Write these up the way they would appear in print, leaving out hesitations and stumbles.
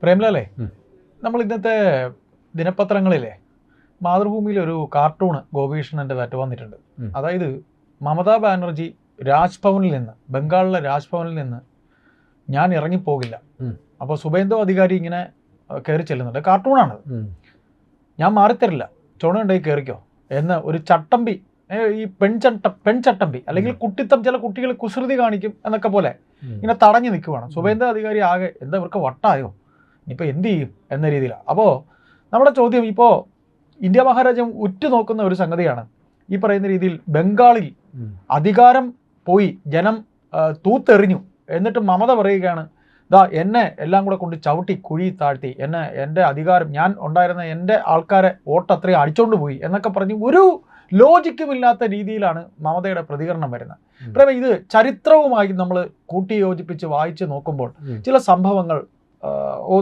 പ്രേംലാലേ, നമ്മൾ ഇന്നത്തെ ദിനപത്രങ്ങളിലെ മാതൃഭൂമിയിൽ ഒരു കാർട്ടൂണ് ഗോപീകൃഷ്ണൻ്റെതായിട്ട് വന്നിട്ടുണ്ട്. അതായത് മമതാ ബാനർജി രാജ്ഭവനിൽ നിന്ന്, ബംഗാളിലെ രാജ്ഭവനിൽ നിന്ന് ഞാൻ ഇറങ്ങിപ്പോകില്ല. അപ്പോൾ സുബേന്ദു അധികാരി ഇങ്ങനെ കയറി ചെല്ലുന്നുണ്ട്. കാർട്ടൂണാണത്. ഞാൻ മാറിത്തരില്ല, ചുണയുണ്ടെങ്കിൽ കയറിക്കോ എന്ന് ഒരു ചട്ടമ്പി, ഈ പെൺചട്ടമ്പി അല്ലെങ്കിൽ കുട്ടിത്തം, ചില കുട്ടികൾ കുസൃതി കാണിക്കും എന്നൊക്കെ പോലെ ഇങ്ങനെ തടഞ്ഞു നിൽക്കുവാണ്. സുബേന്ദു അധികാരി ആകെ എന്താ ഇവർക്ക് വട്ടായോ, ഇനിയിപ്പോൾ എന്ത് ചെയ്യും എന്ന രീതിയിലാണ്. അപ്പോൾ നമ്മുടെ ചോദ്യം, ഇപ്പോൾ ഇന്ത്യ മഹാരാജ്യം ഉറ്റുനോക്കുന്ന ഒരു സംഗതിയാണ് ഈ പറയുന്ന രീതിയിൽ ബംഗാളിൽ അധികാരം പോയി, ജനം തൂത്തെറിഞ്ഞു, എന്നിട്ട് മമത പറയുകയാണ് എന്നെ എല്ലാം കൂടെ കൊണ്ട് ചവിട്ടി കുഴി താഴ്ത്തി, എൻ്റെ അധികാരം, ഞാൻ ഉണ്ടായിരുന്ന എൻ്റെ ആൾക്കാരെ വോട്ടത്രയും അടിച്ചോണ്ട് പോയി എന്നൊക്കെ പറഞ്ഞ് ഒരു ലോജിക്കുമില്ലാത്ത രീതിയിലാണ് മമതയുടെ പ്രതികരണം വരുന്നത്. പ്രേമ, ഇത് ചരിത്രവുമായി നമ്മൾ കൂട്ടി യോജിപ്പിച്ച് വായിച്ച് നോക്കുമ്പോൾ ചില സംഭവങ്ങൾ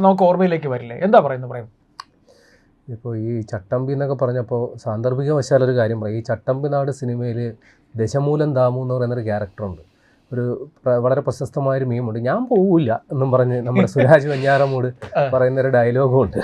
നമുക്ക് ഓർമ്മയിലേക്ക് വരില്ലേ? എന്താ പറയുന്നത് പ്രേം? ഇപ്പോൾ ഈ ചട്ടമ്പി എന്നൊക്കെ പറഞ്ഞപ്പോൾ സാന്ദർഭികവശാലൊരു കാര്യം പറയാം. ഈ ചട്ടമ്പി നാട് സിനിമയിൽ ദശമൂലം ദാമു എന്ന് പറയുന്നൊരു ക്യാരക്ടറുണ്ട്. ഒരു വളരെ പ്രശസ്തമായൊരു മീമുണ്ട്, ഞാൻ പോവില്ല എന്നും പറഞ്ഞ് നമ്മുടെ സുരാജ് വെഞ്ഞാറമൂട് പറയുന്നൊരു ഡയലോഗും ഉണ്ട്.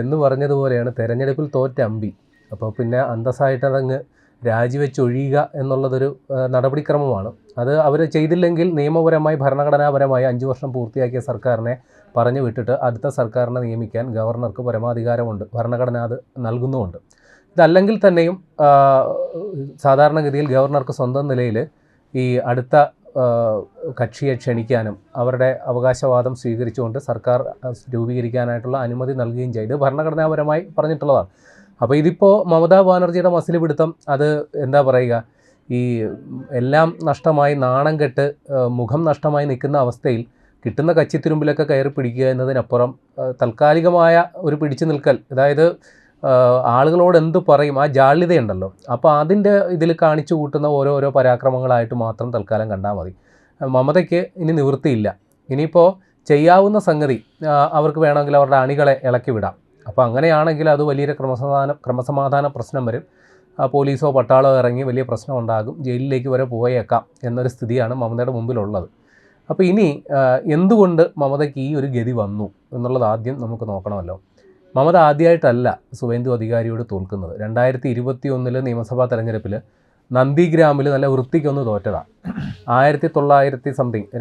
എന്ന് പറഞ്ഞതുപോലെയാണ് തെരഞ്ഞെടുപ്പിൽ തോറ്റ അമ്പി. അപ്പോൾ പിന്നെ അന്തസ്സായിട്ട് അതങ്ങ് രാജിവെച്ചൊഴിയുക എന്നുള്ളതൊരു നടപടിക്രമമാണ്. അത് അവർ ചെയ്തില്ലെങ്കിൽ നിയമപരമായി ഭരണഘടനാപരമായി 5 വർഷം പൂർത്തിയാക്കിയ സർക്കാരിനെ പറഞ്ഞു വിട്ടിട്ട് അടുത്ത സർക്കാരിനെ നിയമിക്കാൻ ഗവർണർക്ക് പരമാധികാരമുണ്ട്, ഭരണഘടന അത് നൽകുന്നുമുണ്ട്. ഇതല്ലെങ്കിൽ തന്നെയും സാധാരണഗതിയിൽ ഗവർണർക്ക് സ്വന്തം നിലയിൽ ഈ അടുത്ത കക്ഷിയെ ക്ഷണിക്കാനും അവരുടെ അവകാശവാദം സ്വീകരിച്ചുകൊണ്ട് സർക്കാർ രൂപീകരിക്കാനായിട്ടുള്ള അനുമതി നൽകുകയും ചെയ്ത് ഭരണഘടനാപരമായി പറഞ്ഞിട്ടുള്ളതാണ്. അപ്പോൾ ഇതിപ്പോൾ മമതാ ബാനർജിയുടെ മസിൽ പിടുത്തം, അത് എന്താ പറയുക, ഈ എല്ലാം നഷ്ടമായി നാണം കെട്ട് മുഖം നഷ്ടമായി നിൽക്കുന്ന അവസ്ഥയിൽ കിട്ടുന്ന കച്ചിത്തുരുമ്പിലൊക്കെ കയറി പിടിക്കുക എന്നതിനപ്പുറം താൽക്കാലികമായ ഒരു പിടിച്ചു നിൽക്കൽ, അതായത് ആളുകളോട് എന്ത് പറയും, ആ ജാള്യതയുണ്ടല്ലോ, അപ്പോൾ അതിൻ്റെ ഇതിൽ കാണിച്ചു കൂട്ടുന്ന ഓരോരോ പരാക്രമങ്ങളായിട്ട് മാത്രം തൽക്കാലം കണ്ടാൽ മതി. മമതയ്ക്ക് ഇനി നിവൃത്തിയില്ല. ഇനിയിപ്പോൾ ചെയ്യാവുന്ന സംഗതി അവർക്ക് വേണമെങ്കിൽ അവരുടെ അണികളെ ഇളക്കി വിടാം. അപ്പോൾ അങ്ങനെയാണെങ്കിൽ അത് വലിയൊരു ക്രമസമാധാന പ്രശ്നം വരും. പോലീസോ പട്ടാളോ ഇറങ്ങി വലിയ പ്രശ്നം ഉണ്ടാകും, ജയിലിലേക്ക് വരെ പോയേക്കാം എന്നൊരു സ്ഥിതിയാണ് മമതയുടെ മുമ്പിലുള്ളത്. അപ്പോൾ ഇനി എന്തുകൊണ്ട് മമതയ്ക്ക് ഈ ഒരു ഗതി വന്നു എന്നുള്ളത് ആദ്യം നമുക്ക് നോക്കണമല്ലോ. മമത ആദ്യമായിട്ടല്ല സുവേന്ദു അധികാരിയോട് തോൽക്കുന്നത്. 2021 നിയമസഭാ തെരഞ്ഞെടുപ്പിൽ നന്ദിഗ്രാമിൽ നല്ല വൃത്തിക്കൊന്ന് തോറ്റതാണ്.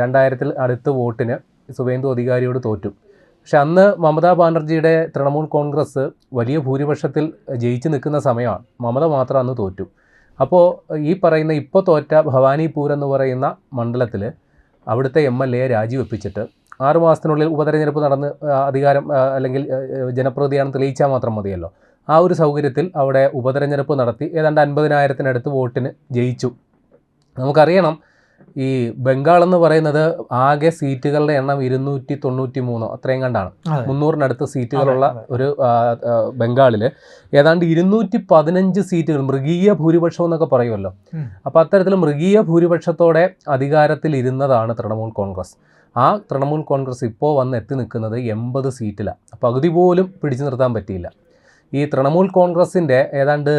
2000 അടുത്ത് വോട്ടിന് സുവേന്ദു അധികാരിയോട് തോറ്റു. പക്ഷെ അന്ന് മമതാ ബാനർജിയുടെ തൃണമൂൽ കോൺഗ്രസ് വലിയ ഭൂരിപക്ഷത്തിൽ ജയിച്ചു നിൽക്കുന്ന സമയമാണ്. മമത മാത്രം അന്ന് തോറ്റു. അപ്പോൾ ഈ പറയുന്ന ഇപ്പോൾ തോറ്റ ഭവാനിപൂർ എന്ന് പറയുന്ന മണ്ഡലത്തിൽ അവിടുത്തെ MLA രാജിവെപ്പിച്ചിട്ട് 6 മാസത്തിനുള്ളിൽ ഉപതെരഞ്ഞെടുപ്പ് നടന്ന് അധികാരം അല്ലെങ്കിൽ ജനപ്രതിയാണെന്ന് തെളിയിച്ചാൽ മാത്രം മതിയല്ലോ. ആ ഒരു സൗകര്യത്തിൽ അവിടെ ഉപതെരഞ്ഞെടുപ്പ് നടത്തി ഏതാണ്ട് 50,000-നടുത്ത് വോട്ടിന് ജയിച്ചു. നമുക്കറിയണം, ഈ ബംഗാൾ എന്ന് പറയുന്നത് ആകെ സീറ്റുകളുടെ എണ്ണം 293 അത്രയും കണ്ടാണ്. 300-നടുത്ത് സീറ്റുകളുള്ള ഒരു ബംഗാളിൽ ഏതാണ്ട് 215 സീറ്റുകൾ, മൃഗീയ ഭൂരിപക്ഷം എന്നൊക്കെ പറയുമല്ലോ. അപ്പോൾ അത്തരത്തിൽ മൃഗീയ ഭൂരിപക്ഷത്തോടെ അധികാരത്തിൽ ഇരുന്നതാണ് തൃണമൂൽ കോൺഗ്രസ്. ആ തൃണമൂൽ കോൺഗ്രസ് ഇപ്പോൾ വന്ന് എത്തി നിൽക്കുന്നത് 80 സീറ്റിലാണ്. പകുതി പോലും പിടിച്ചു നിർത്താൻ പറ്റിയില്ല. ഈ തൃണമൂൽ കോൺഗ്രസിൻ്റെ ഏതാണ്ട്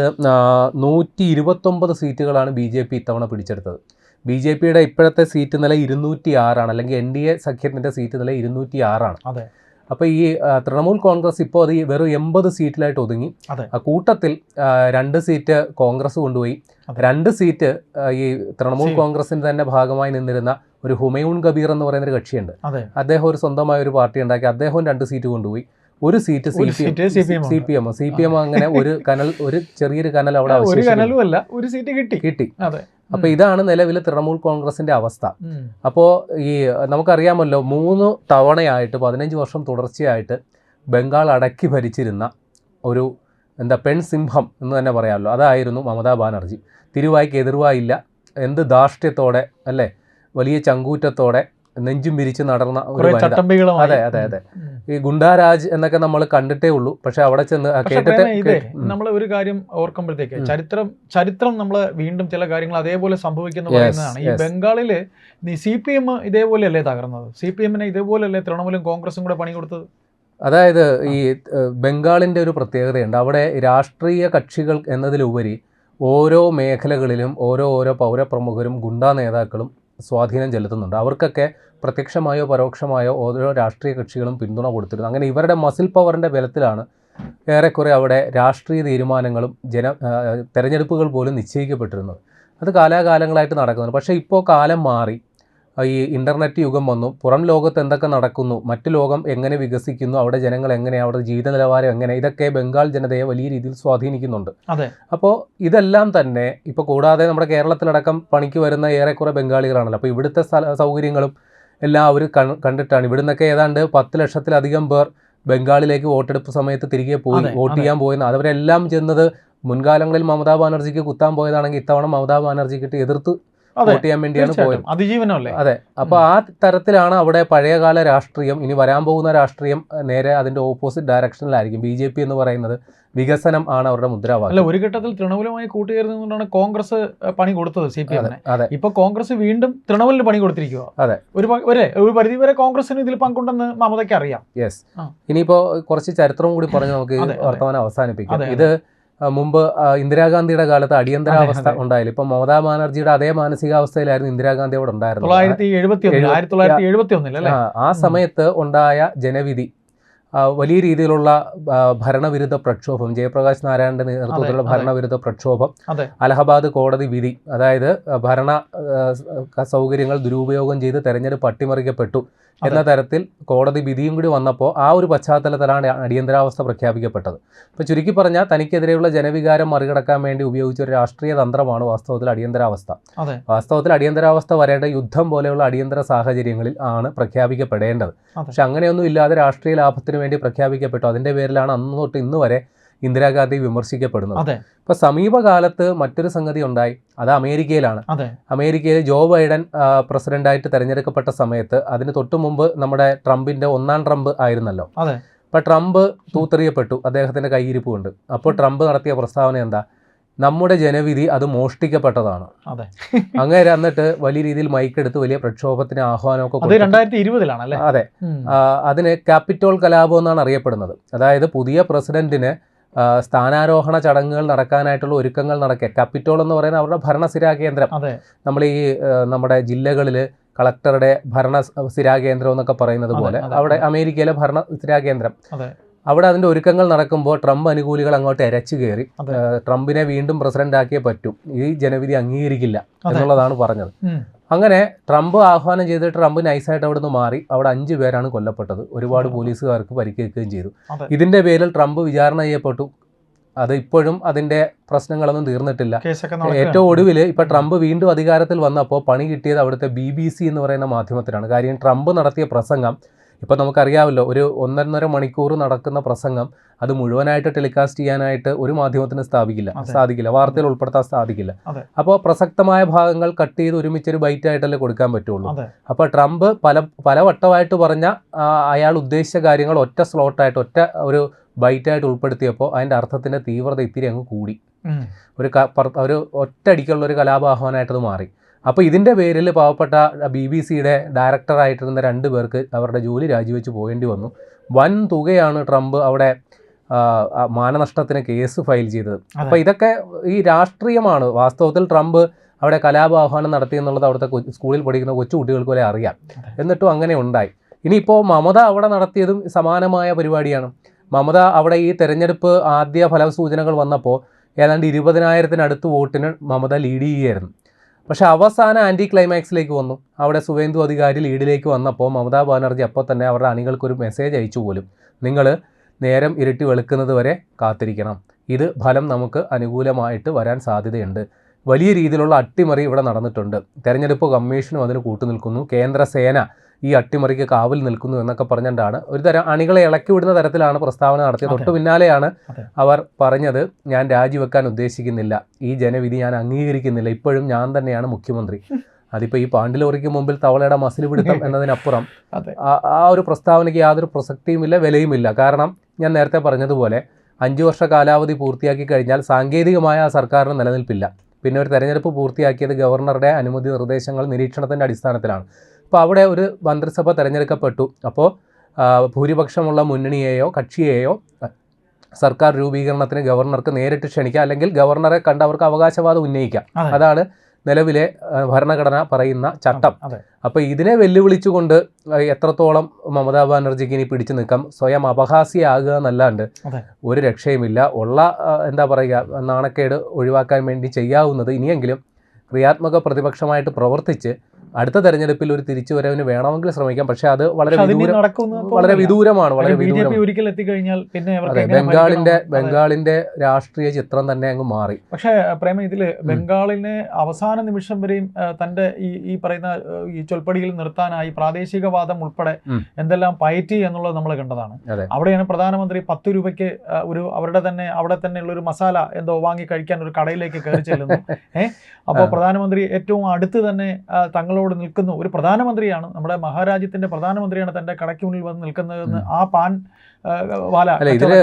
129 സീറ്റുകളാണ് BJP ഇത്തവണ പിടിച്ചെടുത്തത്. BJPയുടെ ഇപ്പോഴത്തെ സീറ്റ് നില 206 അല്ലെങ്കിൽ NDA സഖ്യത്തിൻ്റെ സീറ്റ് നില 206. അതെ. അപ്പോൾ ഈ തൃണമൂൽ കോൺഗ്രസ് ഇപ്പോൾ അത് വെറും 80 സീറ്റിലായിട്ട് ഒതുങ്ങി. ആ കൂട്ടത്തിൽ 2 സീറ്റ് കോൺഗ്രസ് കൊണ്ടുപോയി. 2 സീറ്റ് ഈ തൃണമൂൽ കോൺഗ്രസിൻ്റെ തന്നെ ഭാഗമായി നിന്നിരുന്ന ഒരു ഹുമയൂൺ കബീർ എന്ന് പറയുന്നൊരു കക്ഷിയുണ്ട്. അദ്ദേഹം ഒരു സ്വന്തമായ ഒരു പാർട്ടി ഉണ്ടാക്കി, അദ്ദേഹവും 2 സീറ്റ് കൊണ്ടുപോയി. ഒരു സീറ്റ് CPM അങ്ങനെ ഒരു ചെറിയൊരു കനൽ അവിടെ കിട്ടി. അപ്പോൾ ഇതാണ് നിലവിൽ തൃണമൂൽ കോൺഗ്രസിന്റെ അവസ്ഥ. അപ്പോൾ ഈ നമുക്കറിയാമല്ലോ, 3 തവണയായിട്ട് 15 വർഷം തുടർച്ചയായിട്ട് ബംഗാൾ അടക്കി ഭരിച്ചിരുന്ന ഒരു പെൺസിംഹം എന്ന് തന്നെ പറയാമല്ലോ, അതായിരുന്നു മമതാ ബാനർജി. തിരുവായ്ക്ക് എതിർവായില്ല, എന്ത് ധാർഷ്ട്യത്തോടെ അല്ലേ, വലിയ ചങ്കൂറ്റത്തോടെ നെഞ്ചും വിരിച്ച് നടന്ന ഒരു അതെ ഈ ഗുണ്ടാരാജ് എന്നൊക്കെ നമ്മൾ കണ്ടിട്ടേ ഉള്ളൂ. പക്ഷെ അവിടെ ചെന്ന് കേട്ടിട്ട് നമ്മൾ ഒരു കാര്യം ഓർക്കുമ്പോഴത്തേക്ക് ചരിത്രം നമ്മൾ വീണ്ടും ചില കാര്യങ്ങൾ അതേപോലെ സംഭവിക്കുന്നു പറയുന്നതാണ്. ഈ ബംഗാളില് CPM ഇതേപോലെയല്ലേ തകർന്നത്? CPM-നെ ഇതേപോലെയല്ലേ തൃണമൂലും കോൺഗ്രസും കൂടെ പണി കൊടുത്തത്? അതായത് ഈ ബംഗാളിൻ്റെ ഒരു പ്രത്യേകതയുണ്ട്. അവിടെ രാഷ്ട്രീയ കക്ഷികൾ എന്നതിലുപരി ഓരോ മേഖലകളിലും ഓരോ പൗരപ്രമുഖരും ഗുണ്ടാ നേതാക്കളും സ്വാധീനം ചെലുത്തുന്നുണ്ട്. അവർക്കൊക്കെ പ്രത്യക്ഷമായോ പരോക്ഷമായോ ഓരോ രാഷ്ട്രീയ കക്ഷികളും പിന്തുണ കൊടുത്തിരുന്നു. അങ്ങനെ ഇവരുടെ മസിൽ പവറിൻ്റെ ബലത്തിലാണ് ഏറെക്കുറെ അവിടെ രാഷ്ട്രീയ തീരുമാനങ്ങളും തെരഞ്ഞെടുപ്പുകൾ പോലും നിശ്ചയിക്കപ്പെട്ടിരുന്നത്. അത് കാലാകാലങ്ങളായിട്ട് നടക്കുന്നുണ്ട്. പക്ഷേ ഇപ്പോൾ കാലം മാറി, ഈ ഇൻ്റർനെറ്റ് യുഗം വന്നു. പുറം ലോകത്ത് എന്തൊക്കെ നടക്കുന്നു, മറ്റു ലോകം എങ്ങനെ വികസിക്കുന്നു, അവിടെ ജനങ്ങൾ എങ്ങനെയാണ്, അവരുടെ ജീവിത നിലവാരം എങ്ങനെ, ഇതൊക്കെ ബംഗാൾ ജനതയെ വലിയ രീതിയിൽ സ്വാധീനിക്കുന്നുണ്ട്. അപ്പോൾ ഇതെല്ലാം തന്നെ ഇപ്പോൾ കൂടാതെ നമ്മുടെ കേരളത്തിലടക്കം പണിക്ക് വരുന്ന ഏറെക്കുറെ ബംഗാളികളാണല്ലോ. അപ്പോൾ ഇവിടുത്തെ സൗകര്യങ്ങളും എല്ലാം അവർ കണ്ടിട്ടാണ്. ഇവിടുന്നൊക്കെ ഏതാണ്ട് 10 ലക്ഷത്തിലധികം പേർ ബംഗാളിലേക്ക് വോട്ടെടുപ്പ് സമയത്ത് തിരികെ പോയി വോട്ട് ചെയ്യാൻ പോയെന്ന്. അവരെല്ലാം ചെന്നത് മുൻകാലങ്ങളിൽ മമതാ ബാനർജിക്ക് കുത്താൻ പോയതാണെങ്കിൽ ഇത്തവണ മമതാ ബാനർജിക്ക് എതിർത്ത് വോട്ട് ചെയ്യാൻ വേണ്ടിയാണ് പോയത്. അതിജീവനമല്ലേ? അതെ. അപ്പോൾ ആ തരത്തിലാണ് അവിടെ പഴയകാല രാഷ്ട്രീയം. ഇനി വരാൻ പോകുന്ന രാഷ്ട്രീയം നേരെ അതിന്റെ ഓപ്പോസിറ്റ് ഡയറക്ഷനിലായിരിക്കും. BJP എന്ന് പറയുന്നത് വികസനം ആണ് അവരുടെ മുദ്രാവാക്യം. അല്ല, ഒരു ഘട്ടത്തിൽ തൃണമൂലുമായി കൂട്ടുചേർന്നുകൊണ്ടാണ് കോൺഗ്രസ് പണി കൊടുത്തത് CPM. ഇപ്പൊ കോൺഗ്രസ് വീണ്ടും തൃണമൂലിന് പണി കൊടുത്തിരിക്കുക. അതെ, ഒരു പരിധി വരെ കോൺഗ്രസിന് ഇതിൽ പങ്കുണ്ടെന്ന് മമതയ്ക്ക് അറിയാം. യെസ്. ഇനിയിപ്പോ കുറച്ച് ചരിത്രവും കൂടി പറഞ്ഞ് നമുക്ക് വർത്തമാനം അവസാനിപ്പിക്കാം. ഇത് മുമ്പ് ഇന്ദിരാഗാന്ധിയുടെ കാലത്ത് അടിയന്തരാവസ്ഥ ഉണ്ടായില്ല. ഇപ്പൊ മമതാ ബാനർജിയുടെ അതേ മാനസികാവസ്ഥയിലായിരുന്നു ഇന്ദിരാഗാന്ധി അവിടെ ഉണ്ടായിരുന്നത്. 1971 ആ സമയത്ത് ഉണ്ടായ ജനവിധി, വലിയ രീതിയിലുള്ള ഭരണവിരുദ്ധ പ്രക്ഷോഭം, ജയപ്രകാശ് നാരായണന്റെ നേതൃത്വത്തിലുള്ള ഭരണവിരുദ്ധ പ്രക്ഷോഭം, അലഹബാദ് കോടതി വിധി, അതായത് ഭരണ സൗകര്യങ്ങൾ ദുരുപയോഗം ചെയ്ത് തെരഞ്ഞെടുപ്പ് അട്ടിമറിക്കപ്പെട്ടു എന്ന തരത്തിൽ കോടതി വിധിയും കൂടി വന്നപ്പോൾ ആ ഒരു പശ്ചാത്തലത്തിലാണ് അടിയന്തരാവസ്ഥ പ്രഖ്യാപിക്കപ്പെട്ടത്. അപ്പോൾ ചുരുക്കി പറഞ്ഞാൽ തനിക്കെതിരെയുള്ള ജനവികാരം മറികടക്കാൻ വേണ്ടി ഉപയോഗിച്ച ഒരു രാഷ്ട്രീയ തന്ത്രമാണ് വാസ്തവത്തിൽ അടിയന്തരാവസ്ഥ. വാസ്തവത്തിൽ അടിയന്തരാവസ്ഥ വരേണ്ട യുദ്ധം പോലെയുള്ള അടിയന്തര സാഹചര്യങ്ങളിൽ ആണ് പ്രഖ്യാപിക്കപ്പെടേണ്ടത്. പക്ഷെ അങ്ങനെയൊന്നും ഇല്ലാതെ രാഷ്ട്രീയ ലാഭത്തിന് വേണ്ടി പ്രഖ്യാപിക്കപ്പെട്ടു. അതിൻ്റെ പേരിലാണ് അന്ന് തൊട്ട് ഇന്ന് വരെ ഇന്ദിരാഗാന്ധി വിമർശിക്കപ്പെടുന്നത്. ഇപ്പൊ സമീപകാലത്ത് മറ്റൊരു സംഗതി ഉണ്ടായി. അത് അമേരിക്കയിലാണ്. അമേരിക്കയിൽ ജോ ബൈഡൻ പ്രസിഡന്റായിട്ട് തെരഞ്ഞെടുക്കപ്പെട്ട സമയത്ത് അതിന് തൊട്ടു മുമ്പ് നമ്മുടെ ട്രംപിന്റെ 1ാം ട്രംപ് ആയിരുന്നല്ലോ. അപ്പൊ ട്രംപ് തൂത്തെറിയപ്പെട്ടു, അദ്ദേഹത്തിന്റെ കയ്യിരിപ്പ് കൊണ്ട്. അപ്പോൾ ട്രംപ് നടത്തിയ പ്രസ്താവന എന്താ? നമ്മുടെ ജനവിധി അത് മോഷ്ടിക്കപ്പെട്ടതാണ്. അങ്ങനെ എന്നിട്ട് വലിയ രീതിയിൽ മൈക്കെടുത്ത് വലിയ പ്രക്ഷോഭത്തിന് ആഹ്വാനമൊക്കെ. 2020 അതെ, അതിന് ക്യാപിറ്റോൾ കലാപം എന്നാണ് അറിയപ്പെടുന്നത്. അതായത് പുതിയ പ്രസിഡന്റിന് സ്ഥാനാരോഹണ ചടങ്ങുകൾ നടക്കാനായിട്ടുള്ള ഒരുക്കങ്ങൾ നടക്കുക. ക്യാപിറ്റോൾ എന്ന് പറയുന്നത് അവരുടെ ഭരണസിരാ കേന്ദ്രം. നമ്മൾ ഈ നമ്മുടെ ജില്ലകളിൽ കളക്ടറുടെ ഭരണസിരാ കേന്ദ്രം എന്നൊക്കെ പറയുന്നത് പോലെ അവിടെ അമേരിക്കയിലെ ഭരണസിരാ കേന്ദ്രം. അവിടെ അതിൻ്റെ ഒരുക്കങ്ങൾ നടക്കുമ്പോൾ ട്രംപ് അനുകൂലികൾ അങ്ങോട്ട് എരച്ചു കയറി ട്രംപിനെ വീണ്ടും പ്രസിഡന്റ് ആക്കിയേ പറ്റൂ, ഈ ജനവിധി അംഗീകരിക്കില്ല എന്നുള്ളതാണ് പറഞ്ഞത്. അങ്ങനെ ട്രംപ് ആഹ്വാനം ചെയ്തിട്ട് ട്രംപ് നൈസായിട്ട് അവിടെ നിന്ന് മാറി. അവിടെ 5 പേരാണ് കൊല്ലപ്പെട്ടത്. ഒരുപാട് പോലീസുകാർക്ക് പരിക്കേൽക്കുകയും ചെയ്തു. ഇതിന്റെ പേരിൽ ട്രംപ് വിചാരണ ചെയ്യപ്പെട്ടു. അത് ഇപ്പോഴും അതിന്റെ പ്രശ്നങ്ങളൊന്നും തീർന്നിട്ടില്ല. ഏറ്റവും ഒടുവിൽ ഇപ്പൊ ട്രംപ് വീണ്ടും അധികാരത്തിൽ വന്നപ്പോൾ പണി കിട്ടിയത് അവിടുത്തെ BBC എന്ന് പറയുന്ന മാധ്യമത്തിനാണ്. കാര്യം ട്രംപ് നടത്തിയ പ്രസംഗം ഇപ്പം നമുക്കറിയാമല്ലോ, ഒരു 1.5 മണിക്കൂർ നടക്കുന്ന പ്രസംഗം അത് മുഴുവനായിട്ട് ടെലികാസ്റ്റ് ചെയ്യാനായിട്ട് ഒരു മാധ്യമത്തിന് സാധിക്കില്ല, വാർത്തയിൽ ഉൾപ്പെടുത്താൻ സാധിക്കില്ല. അപ്പോൾ പ്രസക്തമായ ഭാഗങ്ങൾ കട്ട് ചെയ്ത് ഒരുമിച്ചൊരു ബൈറ്റായിട്ടല്ലേ കൊടുക്കാൻ പറ്റുള്ളൂ. അപ്പോൾ ട്രംപ് പല വട്ടമായിട്ട് പറഞ്ഞ അയാൾ ഉദ്ദേശിച്ച കാര്യങ്ങൾ ഒറ്റ സ്ലോട്ടായിട്ട് ഒറ്റ ഒരു ബൈറ്റായിട്ട് ഉൾപ്പെടുത്തിയപ്പോൾ അതിൻ്റെ അർത്ഥത്തിൻ്റെ തീവ്രത ഇത്തിരി അങ്ങ് കൂടി. ഒരു ഒറ്റയടിക്കുള്ള ഒരു കലാപാഹ്വാനമായിട്ടത് മാറി. അപ്പോൾ ഇതിൻ്റെ പേരിൽ പാവപ്പെട്ട BBCയുടെ ഡയറക്ടറായിട്ടിരുന്ന 2 പേർക്ക് അവരുടെ ജോലി രാജിവെച്ച് പോകേണ്ടി വന്നു. വൻ തുകയാണ് ട്രംപ് അവിടെ മാനനഷ്ടത്തിന് കേസ് ഫയൽ ചെയ്തത്. അപ്പോൾ ഇതൊക്കെ ഈ രാഷ്ട്രീയമാണ്. വാസ്തവത്തിൽ ട്രംപ് അവിടെ കലാപാഹ്വാനം നടത്തി എന്നുള്ളത് അവിടുത്തെ സ്കൂളിൽ പഠിക്കുന്ന കൊച്ചുകുട്ടികൾക്ക് വരെ അറിയാം. എന്നിട്ടും അങ്ങനെ ഉണ്ടായി. ഇനിയിപ്പോൾ മമത അവിടെ നടത്തിയതും സമാനമായ പരിപാടിയാണ്. മമത അവിടെ ഈ തെരഞ്ഞെടുപ്പ് ആദ്യ ഫലസൂചനകൾ വന്നപ്പോൾ ഏതാണ്ട് 20,000-നടുത്ത് വോട്ടിന് മമത ലീഡ് ചെയ്യുകയായിരുന്നു. പക്ഷേ അവസാന ആൻറ്റി ക്ലൈമാക്സിലേക്ക് വന്നു. അവിടെ സുവേന്ദു അധികാരി ലീഡിലേക്ക് വന്നപ്പോൾ മമതാ ബാനർജി അപ്പോൾ തന്നെ അവരുടെ അണികൾക്കൊരു മെസ്സേജ് അയച്ചു പോലും, നിങ്ങൾ നേരം ഇരുട്ടി വെളുക്കുന്നത് വരെ കാത്തിരിക്കണം, ഇത് ഫലം നമുക്ക് അനുകൂലമായിട്ട് വരാൻ സാധ്യതയുണ്ട്. വലിയ രീതിയിലുള്ള അട്ടിമറി ഇവിടെ നടന്നിട്ടുണ്ട്. തെരഞ്ഞെടുപ്പ് കമ്മീഷനും അതിന് കൂട്ടുനിൽക്കുന്നു, കേന്ദ്ര സേന ഈ അട്ടിമറിക്ക് കാവൽ നിൽക്കുന്നു എന്നൊക്കെ പറഞ്ഞിട്ടാണ് ഒരു തരം അണികളെ ഇളക്കി വിടുന്ന തരത്തിലാണ് പ്രസ്താവന നടത്തിയത്. തൊട്ടു പിന്നാലെയാണ് അവർ പറഞ്ഞത്, ഞാൻ രാജിവെക്കാൻ ഉദ്ദേശിക്കുന്നില്ല, ഈ ജനവിധി ഞാൻ അംഗീകരിക്കുന്നില്ല, ഇപ്പോഴും ഞാൻ തന്നെയാണ് മുഖ്യമന്ത്രി. അതിപ്പോൾ ഈ പാണ്ടിലോറിക്ക് മുമ്പിൽ തവളയുടെ മസിൽ പിടുത്തം എന്നതിനപ്പുറം ആ ഒരു പ്രസ്താവനയ്ക്ക് യാതൊരു പ്രസക്തിയുമില്ല, വിലയുമില്ല. കാരണം ഞാൻ നേരത്തെ പറഞ്ഞതുപോലെ 5 വർഷ കാലാവധി പൂർത്തിയാക്കി കഴിഞ്ഞാൽ സാങ്കേതികമായ ആ സർക്കാരിന് നിലനിൽപ്പില്ല. പിന്നെ ഒരു തെരഞ്ഞെടുപ്പ് പൂർത്തിയാക്കിയത് ഗവർണറുടെ അനുമതി നിർദ്ദേശങ്ങൾ നിരീക്ഷണത്തിൻ്റെ അടിസ്ഥാനത്തിലാണ്. അപ്പോൾ അവിടെ ഒരു മന്ത്രിസഭ തിരഞ്ഞെടുക്കപ്പെട്ടു. അപ്പോൾ ഭൂരിപക്ഷമുള്ള മുന്നണിയെയോ കക്ഷിയെയോ സർക്കാർ രൂപീകരണത്തിന് ഗവർണർക്ക് നേരിട്ട് ക്ഷണിക്കാം, അല്ലെങ്കിൽ ഗവർണറെ കണ്ട് അവർക്ക് അവകാശവാദം ഉന്നയിക്കാം. അതാണ് നിലവിലെ ഭരണഘടന പറയുന്ന ചട്ടം. അതെ. അപ്പോൾ ഇതിനെ വെല്ലുവിളിച്ചുകൊണ്ട് എത്രത്തോളം മമതാ ബാനർജിക്ക് ഇനി പിടിച്ചു നിൽക്കാം, സ്വയം അപഹാസ്യയാകുക എന്നല്ലാണ്ട് അതെ. ഒരു രക്ഷയുമില്ല. ഉള്ള എന്താ പറയുക, നാണക്കേട് ഒഴിവാക്കാൻ വേണ്ടി ചെയ്യാവുന്നത് ഇനിയെങ്കിലും ക്രിയാത്മക പ്രതിപക്ഷമായിട്ട് പ്രവർത്തിച്ച് അടുത്ത തെരഞ്ഞെടുപ്പിൽ ഒരു തിരിച്ചുവരവിന് വേണമെങ്കിൽ ശ്രമിക്കാം. പക്ഷെ അത് വളരെ വിദൂരമാണ്, വളരെ വിദൂരം. ഒരിക്കൽ എത്തിക്കഴിഞ്ഞാൽ പിന്നെ ബംഗാളിന്റെ രാഷ്ട്രീയ ചിത്രം തന്നെ അങ്ങ് മാറി. പക്ഷേ പ്രേമ, ഇതില് ബംഗാളിനെ അവസാന നിമിഷം വരെയും തന്റെ ഈ പറയുന്ന ഈ ചൊൽപ്പടിയിൽ നിർത്താനായി പ്രാദേശികവാദം ഉൾപ്പെടെ എന്തെല്ലാം പയറ്റി എന്നുള്ളത് നമ്മൾ കണ്ടതാണ്. അവിടെയാണ് പ്രധാനമന്ത്രി 10 രൂപയ്ക്ക് അവിടെ തന്നെ ഉള്ള ഒരു മസാല എന്തോ വാങ്ങി കഴിക്കാൻ ഒരു കടയിലേക്ക് കയറി ചെല്ലുന്നു. അപ്പോൾ പ്രധാനമന്ത്രി ഏറ്റവും അടുത്ത് തന്നെ തങ്ങളോട് നിൽക്കുന്നു. ഒരു പ്രധാനമന്ത്രിയാണ്, നമ്മുടെ മഹാരാജ്യത്തിന്റെ പ്രധാനമന്ത്രിയാണ് തന്റെ കടയ്ക്ക് മുന്നിൽ വന്ന് നിൽക്കുന്നതെന്ന് ആ പാൻ വാല. ഇതില്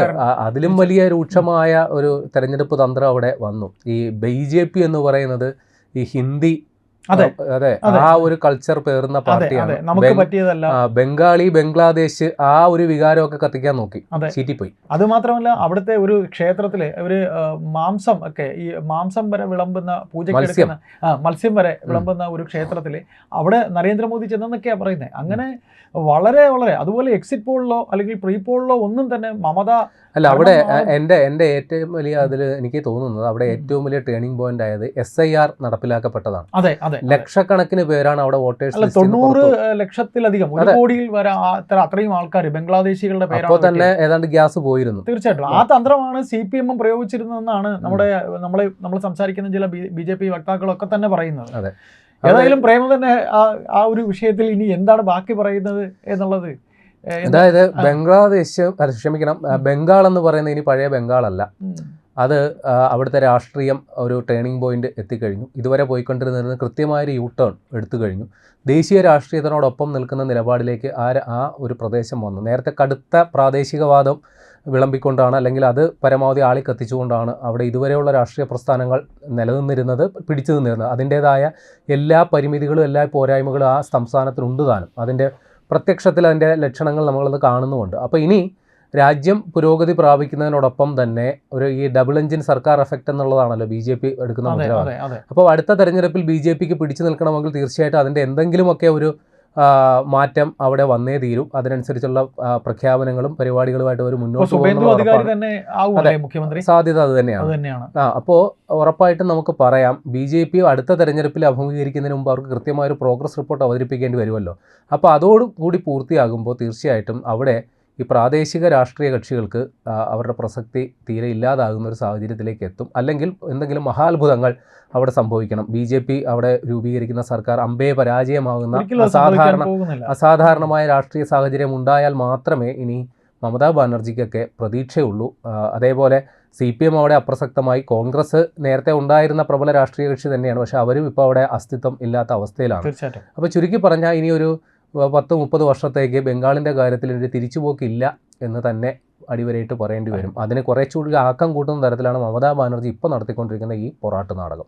അതിലും വലിയ രൂക്ഷമായ ഒരു തെരഞ്ഞെടുപ്പ് തന്ത്രം അവിടെ വന്നു. ഈ BJP എന്ന് പറയുന്നത് ഈ ഹിന്ദി, അതെ, ആ ഒരു കൾച്ചർ പേറുന്ന പാർട്ടിയാണ്. നമുക്ക് പറ്റിയതല്ല. ബംഗാളി, ബംഗ്ലാദേശ് ആ ഒരു വികാരമൊക്കെ കത്തിക്കാൻ നോക്കി, ചീറ്റിപ്പോയി. അത് മാത്രമല്ല, അവിടുത്തെ ഒരു ക്ഷേത്രത്തിലെ ഒരു മാംസം ഒക്കെ, ഈ മാംസം വരെ വിളമ്പുന്ന പൂജയ്ക്ക് മത്സ്യം വരെ വിളമ്പുന്ന ഒരു ക്ഷേത്രത്തില് അവിടെ നരേന്ദ്രമോദി ചെന്നൊക്കെയാ പറയുന്നത്. അങ്ങനെ വളരെ അതുപോലെ എക്സിറ്റ് പോളിലോ അല്ലെങ്കിൽ പ്രീ പോളിലോ ഒന്നും തന്നെ മമത അല്ല. അവിടെ എൻ്റെ ഏറ്റവും വലിയ അതിൽ എനിക്ക് തോന്നുന്നത് അവിടെ ഏറ്റവും വലിയ ടേണിംഗ് പോയിന്റ് ആയത് SIR നടപ്പിലാക്കപ്പെട്ടതാണ്. ലക്ഷക്കണക്കിന് പേരാണ് അവിടെ വോട്ടേഴ്സ്. 90 ലക്ഷത്തിലധികം, 1 കോടിയിൽ വരെ അത്രയും ആൾക്കാർ ബംഗ്ലാദേശികളുടെ പേരാണ്. അപ്പോൾ തന്നെ ഏതാണ്ട് ഗ്യാസ് പോയിരുന്നു. തീർച്ചയായിട്ടും ആ തന്ത്രമാണ് CPM പ്രയോഗിച്ചിരുന്നതെന്നാണ് നമ്മൾ സംസാരിക്കുന്ന ചില BJP വക്താക്കളൊക്കെ തന്നെ പറയുന്നത്. ഏതായാലും പ്രേമ തന്നെ ആ ഒരു വിഷയത്തിൽ ഇനി എന്താണ് ബാക്കി പറയുന്നത് എന്നുള്ളത്. അതായത് ബംഗാൾ എന്ന് പറയുന്നത് ഇനി പഴയ ബംഗാളല്ല. അത് അവിടുത്തെ രാഷ്ട്രീയം ഒരു ടേണിംഗ് പോയിന്റ് എത്തിക്കഴിഞ്ഞു. ഇതുവരെ പോയിക്കൊണ്ടിരുന്നത് കൃത്യമായൊരു U-ടേൺ എടുത്തു കഴിഞ്ഞു. ദേശീയ രാഷ്ട്രീയത്തിനോടൊപ്പം നിൽക്കുന്ന നിലപാടിലേക്ക് ആ ഒരു പ്രദേശം വന്നു. നേരത്തെ കടുത്ത പ്രാദേശികവാദം വിളമ്പിക്കൊണ്ടാണ്, അല്ലെങ്കിൽ അത് പരമാവധി ആളിക്കത്തിച്ചുകൊണ്ടാണ് അവിടെ ഇതുവരെയുള്ള രാഷ്ട്രീയ പ്രസ്ഥാനങ്ങൾ നിലനിന്നിരുന്നത്, പിടിച്ചു നിന്നിരുന്നത്. അതിൻ്റേതായ എല്ലാ പരിമിതികളും എല്ലാ പോരായ്മകളും ആ സംസ്ഥാനത്തിനുണ്ട് താനും. അതിൻ്റെ പ്രത്യക്ഷത്തിൽ അതിൻ്റെ ലക്ഷണങ്ങൾ നമ്മളത് കാണുന്നുമുണ്ട്. അപ്പോൾ ഇനി രാജ്യം പുരോഗതി പ്രാപിക്കുന്നതിനോടൊപ്പം തന്നെ ഈ ഡബിൾ എഞ്ചിൻ സർക്കാർ എഫക്റ്റ് എന്നുള്ളതാണല്ലോ BJP എടുക്കുന്ന മുദ്രാവാക്യം. അപ്പോൾ അടുത്ത തെരഞ്ഞെടുപ്പിൽ BJPക്ക് പിടിച്ചു നിൽക്കണമെങ്കിൽ തീർച്ചയായിട്ടും അതിൻ്റെ എന്തെങ്കിലുമൊക്കെ ഒരു മാറ്റം അവിടെ വന്നേ തീരും. അതിനനുസരിച്ചുള്ള പ്രഖ്യാപനങ്ങളും പരിപാടികളുമായിട്ട് ഒരു മുന്നോട്ട് പോകുന്ന സാധ്യത അത് തന്നെയാണ്. അപ്പോൾ ഉറപ്പായിട്ടും നമുക്ക് പറയാം, BJP അടുത്ത തെരഞ്ഞെടുപ്പിൽ അഭിമുഖീകരിക്കുന്നതിന് മുമ്പ് അവർക്ക് കൃത്യമായൊരു പ്രോഗ്രസ് റിപ്പോർട്ട് അവതരിപ്പിക്കേണ്ടി വരുമല്ലോ. അപ്പോൾ അതോടുകൂടി പൂർത്തിയാകുമ്പോൾ തീർച്ചയായിട്ടും അവിടെ ഈ പ്രാദേശിക രാഷ്ട്രീയ കക്ഷികൾക്ക് അവരുടെ പ്രസക്തി തീരെ ഇല്ലാതാകുന്ന ഒരു സാഹചര്യത്തിലേക്ക് എത്തും. അല്ലെങ്കിൽ എന്തെങ്കിലും മഹാത്ഭുതങ്ങൾ അവിടെ സംഭവിക്കണം. BJP അവിടെ രൂപീകരിക്കുന്ന സർക്കാർ പരാജയമാകുന്ന അസാധാരണമായ രാഷ്ട്രീയ സാഹചര്യം ഉണ്ടായാൽ മാത്രമേ ഇനി മമതാ ബാനർജിക്കൊക്കെ പ്രതീക്ഷയുള്ളൂ. അതേപോലെ CPM അവിടെ അപ്രസക്തമായി. കോൺഗ്രസ് നേരത്തെ ഉണ്ടായിരുന്ന പ്രബല രാഷ്ട്രീയ കക്ഷി തന്നെയാണ്, പക്ഷെ അവരും ഇപ്പോൾ അവിടെ അസ്തിത്വം ഇല്ലാത്ത അവസ്ഥയിലാണ്. അപ്പോൾ ചുരുക്കി പറഞ്ഞാൽ ഇനി ഒരു 10-30 വർഷത്തേക്ക് ബംഗാളിൻ്റെ കാര്യത്തിൽ ഒരു തിരിച്ചുപോക്കില്ല എന്ന് തന്നെ അടിവരയിട്ട് പറയേണ്ടി വരും. അതിന് കുറച്ചുകൂടി ആക്കം കൂട്ടുന്ന തരത്തിലാണ് മമതാ ബാനർജി ഇപ്പോൾ നടത്തിക്കൊണ്ടിരിക്കുന്ന ഈ പൊറാട്ട് നാടകം.